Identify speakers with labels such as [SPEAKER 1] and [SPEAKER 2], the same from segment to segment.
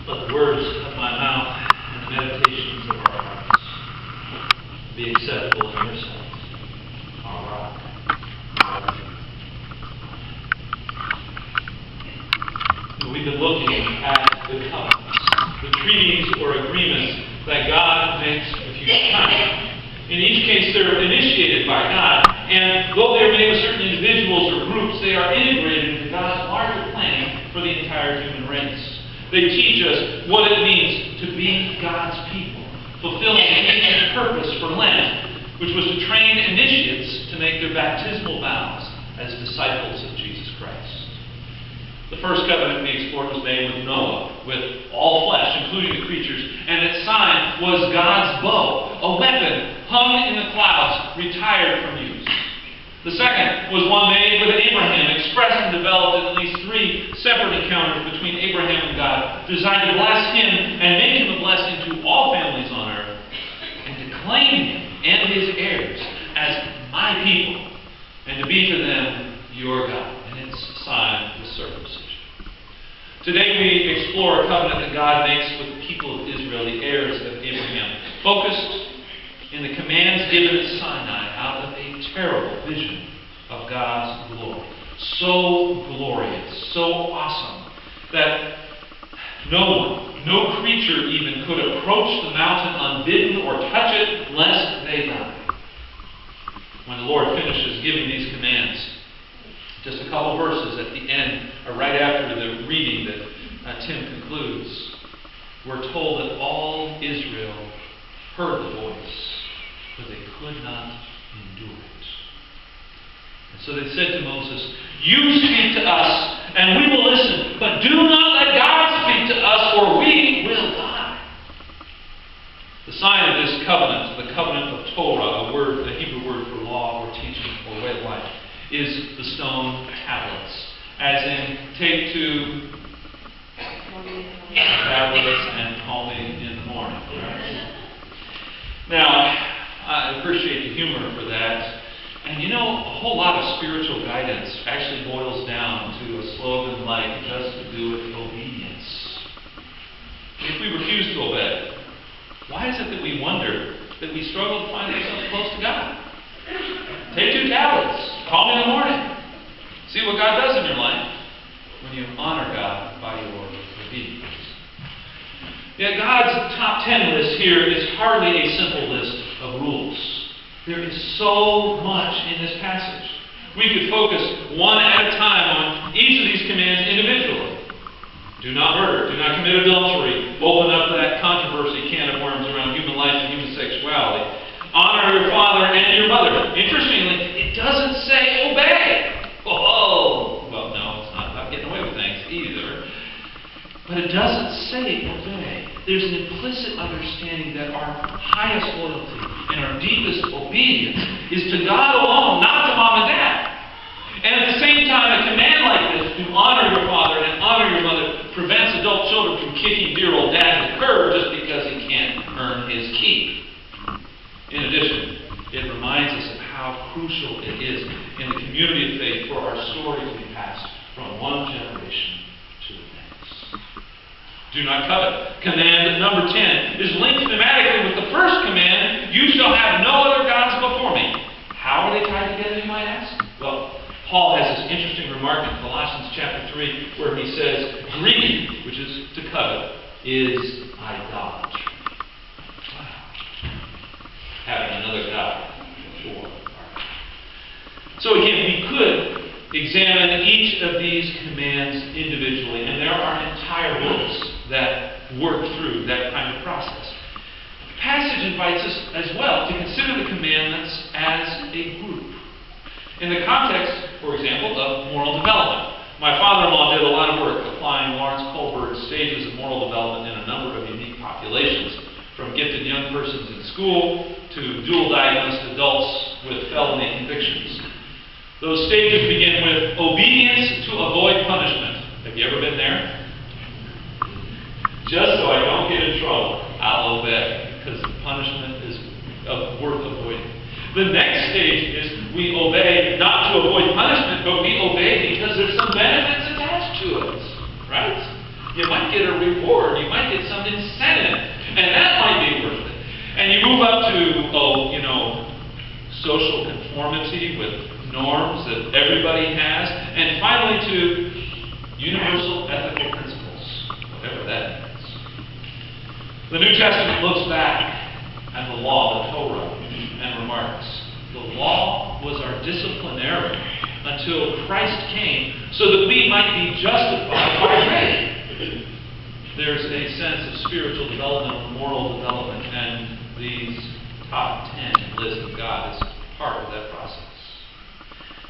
[SPEAKER 1] Let the words of my mouth and the meditations of our hearts be acceptable in your sight, our rock, our refuge. We've been looking at the covenants, the treaties or agreements that God makes with humankind. In each case, they're initiated by God, and though they're made with certain individuals or groups, they are integrated into God's larger plan for the entire human race. They teach us what it means to be God's people, fulfilling the ancient purpose for Lent, which was to train initiates to make their baptismal vows as disciples of Jesus Christ. The first covenant we explored was made with Noah, with all flesh, including the creatures, and its sign was God's bow, a weapon hung in the clouds, retired from use. The second was one made with Abraham, expressed and developed in at least 3 separate encounters between Abraham and God, designed to bless him and make him a blessing to all families on earth, and to claim him and his heirs as my people, and to be to them your God. And its sign was circumcision. Today we explore a covenant that God makes with the people of Israel, the heirs of Abraham, focused in the commands given at Sinai out of a terrible vision of God's glory. So glorious, so awesome, that no creature even could approach the mountain unbidden or touch it lest they die. When the Lord finishes giving these commands, just a couple verses at the end, or right after the reading that Tim concludes, we're told that all Israel heard the voice, but they could not endure it. And so they said to Moses, "You speak to us, and we will listen, but do not let God speak to us, or we will die." The sign of this covenant, the covenant of Torah, the Hebrew word for law or teaching or way of life, is the stone tablets. As in, take 2 tablets and call me in the morning. Right? Now, I appreciate the humor for that. And you know, a whole lot of spiritual guidance actually boils down to a slogan like, just do with obedience. If we refuse to obey, why is it that we wonder that we struggle to find ourselves close to God? Take 2 tablets. Call me in the morning. See what God does in your life when you honor God by your obedience. Yet God's top 10 list here is hardly a simple list of rules. There is so much in this passage. We could focus one at a time on each of these commands individually. Do not murder. Do not commit adultery. Open up that controversy can of worms around human life and human sexuality. Honor your father and your mother. Interestingly, it doesn't say obey. Oh, well, no, it's not about getting away with things either. But it doesn't say obey. There's an implicit understanding that our highest loyalty and our deepest obedience is to God alone, not to mom and dad. And at the same time, a command like this, to honor your father and honor your mother, prevents adult children from kicking dear old dad in the curb just because he can't earn his keep. In addition, it reminds us of how crucial it is in the community of faith for our story to be passed from one generation to the next. Do not covet. Command number 10 is linked thematically with the first command, you shall have no other gods before me. How are they tied together, you might ask? Well, Paul has this interesting remark in Colossians chapter 3 where he says, greed, which is to covet, is idolatry. Having another God before. So again, we could examine each of these commands individually, and there are entire books that work through that kind of process. The passage invites us as well to consider the commandments as a group. In the context, for example, of moral development. My father-in-law did a lot of work applying Lawrence Kohlberg's stages of moral development in a number of unique populations, from gifted young persons in school to dual-diagnosed adults with felony convictions. Those stages begin with obedience to avoid punishment. Have you ever been there? Just so I don't get in trouble, I'll obey, because the punishment is worth avoiding. The next stage is we obey not to avoid punishment, but we obey because there's some benefits attached to it. Right? You might get a reward. You might get some incentive. And that might be worth it. And you move up to, social conformity with norms that everybody has. And finally to universal ethical principles, whatever that means. The New Testament looks back at the law, the Torah, and remarks, the law was our disciplinarian until Christ came so that we might be justified by faith. There's a sense of spiritual development, moral development, and these top 10 lists of God is part of that process.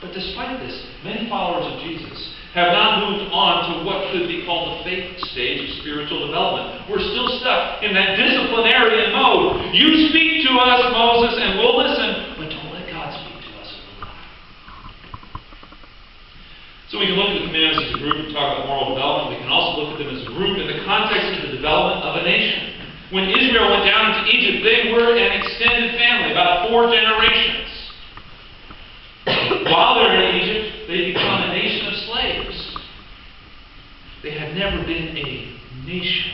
[SPEAKER 1] But despite this, many followers of Jesus have not moved on to what could be called the faith stage of spiritual development. We're still stuck in that disciplinarian mode. You speak to us, Moses, and we'll listen, but don't let God speak to us and we'll not. So we can look at the commandments as a group and talk about moral development. We can also look at them as a group in the context of the development of a nation. When Israel went down into Egypt, they were an extended family, about 4 generations. While they were in Egypt, they become a nation of slaves. They had never been a nation.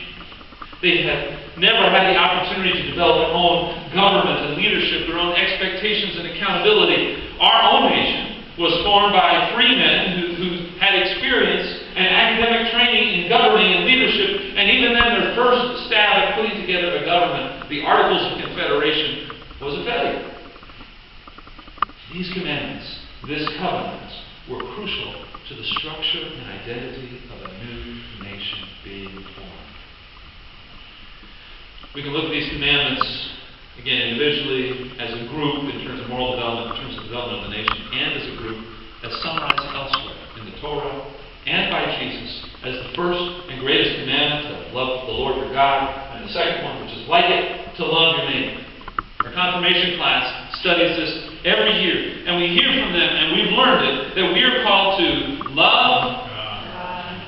[SPEAKER 1] They had never had the opportunity to develop their own government and leadership, their own expectations and accountability. Our own nation was formed by 3 men who had experience and academic training in governing and leadership, and even then their first stab at putting together a government, the Articles of Confederation, was a failure. These commandments, this covenant, were crucial to the structure and identity of a new nation being formed. We can look at these commandments, again, individually, as a group, in terms of moral development, in terms of development of the nation, and as a group, as summarized elsewhere in the Torah and by Jesus, as the first and greatest commandment to love the Lord your God, and the second one, which is like it, to love your neighbor. Our confirmation class studies this every year, and we hear from them, and we've learned it, that we are called to love God.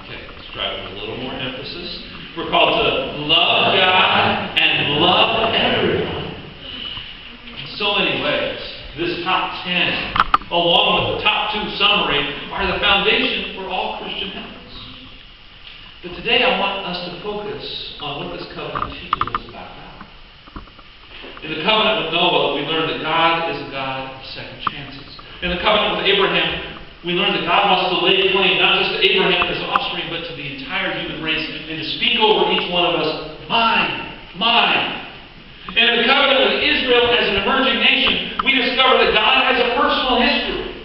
[SPEAKER 1] Okay, let's try with a little more emphasis. We're called to love God and love everyone. In so many ways, this top 10, along with the top 2 summary, are the foundation for all Christian habits. But today I want us to focus on what this covenant teaches us about God. In the covenant with Noah, we learned that God is a God of second chances. In the covenant with Abraham, we learned that God wants to lay claim not just to Abraham and his offspring, but to the entire human race, and to speak over each one of us, mine, mine. And in the covenant with Israel as an emerging nation, we discover that God has a personal history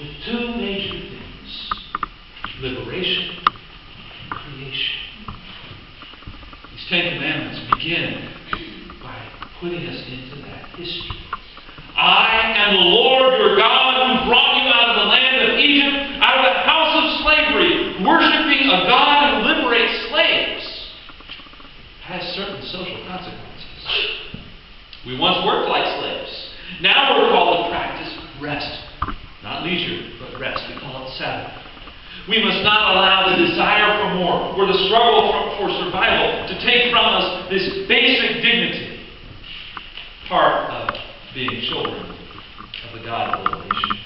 [SPEAKER 1] with 2 major things: liberation and creation. These 10 commandments begin by putting us into that history. I am the Lord your God who brought you out of the land of Egypt, out of the house of slavery. Worshipping a God who liberates slaves has certain social consequences. We once worked like slaves. Now we're called to practice rest. Not leisure, but rest. We call it Sabbath. We must not allow the desire for more or the struggle for survival to take from us this basic dignity. Part of being children of the God of revelation.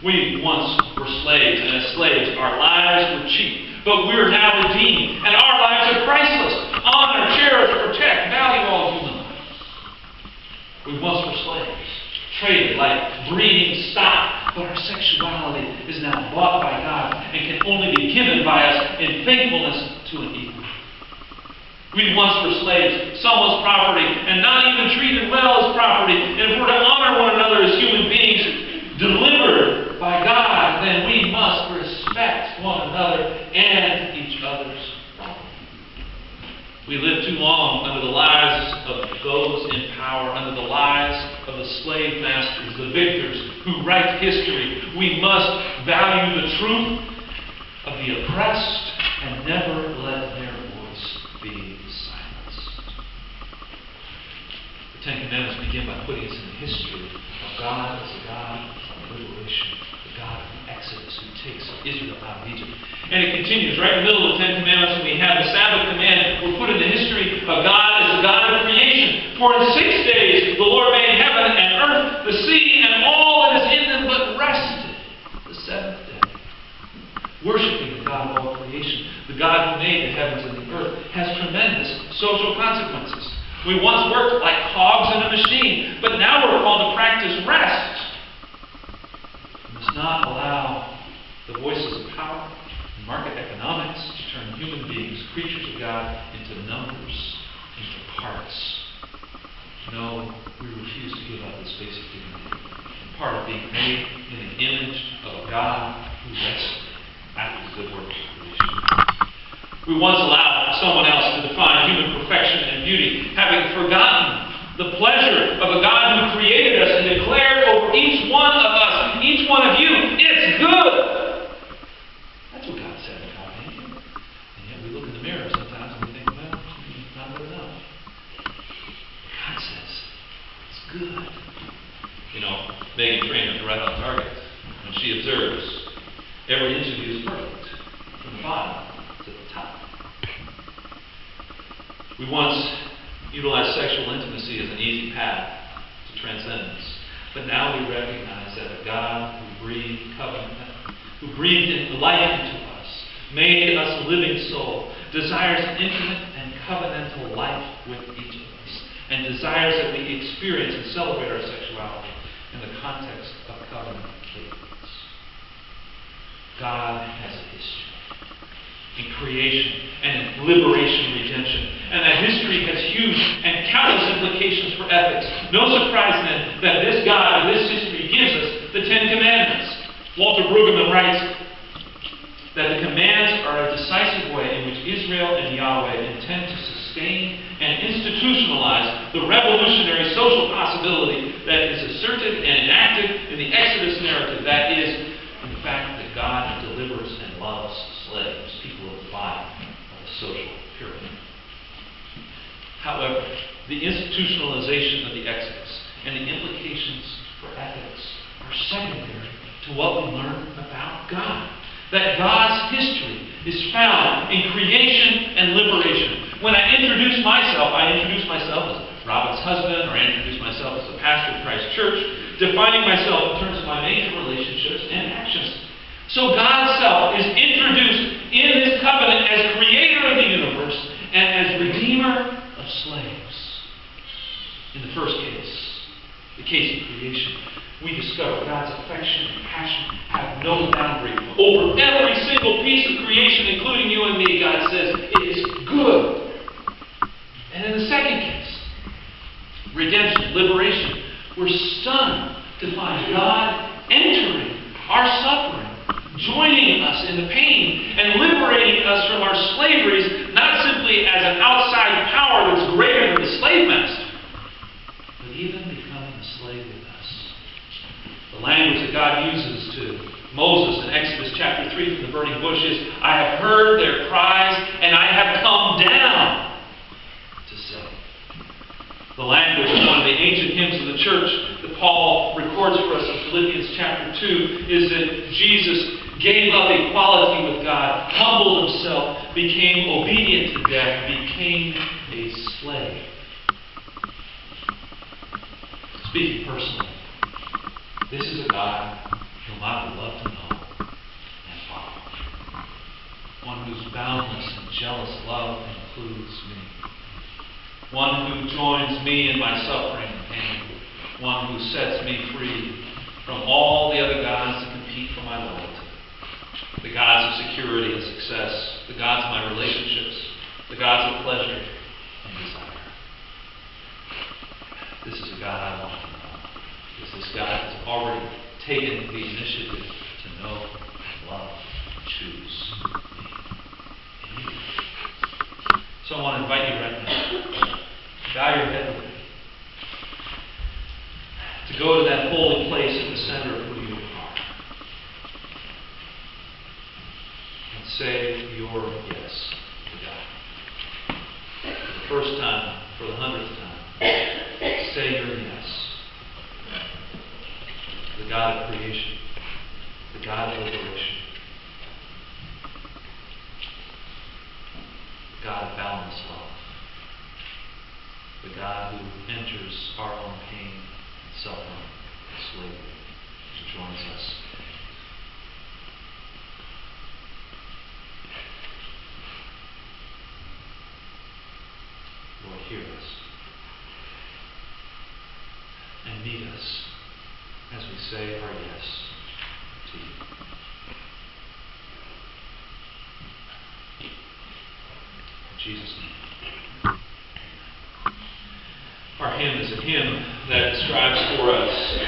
[SPEAKER 1] We once were slaves, and as slaves, our lives were cheap. But we're now redeemed, and our lives are priceless. Honor, cherish, protect, value all human lives. We once were slaves, traded like breeding stock, but our sexuality is now bought by God and can only be given by us in faithfulness to an equal. We once were slaves, someone's property, and not even treated well as property. And if we're to honor one another as human beings delivered by God, then we must respect one another and each other's property. We live too long under the lies of those in power, under the lies of the slave masters, the victors who write history. We must value the truth of the oppressed and never let their voice be silenced. The 10 Commandments begin by putting us in the history of God as a God of liberation, the God of Exodus who takes Israel out of Egypt. And it continues right in the middle of the 10 Commandments when we have the Sabbath command. We're put in the history of God as a God of creation. For in 6 days the Lord made heaven and earth, the sea, and all that is in them, but rested the 7th day. worshiping the God of all creation, the God who made the heavens and the earth, has tremendous social consequences. We once worked like cogs in a machine, but now we're called to practice rest. We must not allow the voices of power and market economics to turn human beings, creatures of God, into numbers, into parts. No, we refuse to give up this basic dignity. Part of being made in the image of a God who rested after the good work of creation. We once allowed someone else to define human perfection and beauty, having forgotten the pleasure of a God who created us and declared over each one of us, each one of you, it's good. That's what God said about me. And yet we look in the mirror sometimes and we think, well, not good enough. God says it's good. You know, Megan Trainor, right on target, when she observes every inch of you is perfect, from the bottom to the top. We once utilized sexual intimacy as an easy path to transcendence, but now we recognize that a God who breathed life into us, made us a living soul, desires intimate and covenantal life with each of us, and desires that we experience and celebrate our sexuality in the context of covenant cadence. God has a history in creation and in liberation, redemption, and that history has huge and countless implications for ethics. No surprise then that this God and this history gives us the Ten Commandments. Walter Brueggemann writes that the commands are a decisive way in which Israel and Yahweh intend to sustain and institutionalize the revolutionary social possibility that is asserted and enacted in the Exodus narrative. That is, in fact, that God delivers and loves slaves, people at the bottom of the social pyramid. However, the institutionalization of the Exodus and the implications for ethics are secondary to what we learn about God. That God's history is found in creation and liberation. When I introduce myself as Robin's husband, or I introduce myself as a pastor of Christ Church, defining myself in terms of my major relationships and actions. So God's self is introduced in this covenant as creator of the universe and as redeemer of slaves. In the first case, the case of creation, we discover God's affection and passion have no boundary. Over every single piece of creation, including you and me, God says, it is good. And in the second case, redemption, liberation, we're stunned to find God entering our suffering, joining us in the pain, and liberating us from our slaveries, not simply as an outside power that's greater than the slave master, but even becoming a slave with us. The language that God uses to Moses in Exodus chapter 3 from the burning bush is, I have heard their cries and I have come down to save. The language of one of the ancient hymns of the church that Paul records for us in Philippians chapter 2 is that Jesus gave up equality with God, humbled himself, became obedient to death, became a slave. Speaking personally, this is a God whom I would love to know and follow. One whose boundless and jealous love includes me. One who joins me in my suffering and pain. One who sets me free from all the other gods that compete for my loyalty. The gods of security and success. The gods of my relationships. The gods of pleasure and desire. This is a God I want to know. Because this God has already taken the initiative to know and love and choose me and you. So I want to invite you right now, bow your head with me, to go to that holy place at the center of who you are and say your yes to God. For the first time, for the 100th time, say your yes. The God of creation, the God of liberation, the God of boundless love, the God who enters our own pain and suffering and slavery and joins us. meet us as we say our yes to you. In Jesus' name. Our hymn is a hymn that describes for us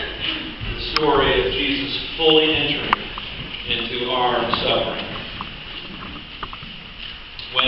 [SPEAKER 1] the story of Jesus fully entering into our suffering. When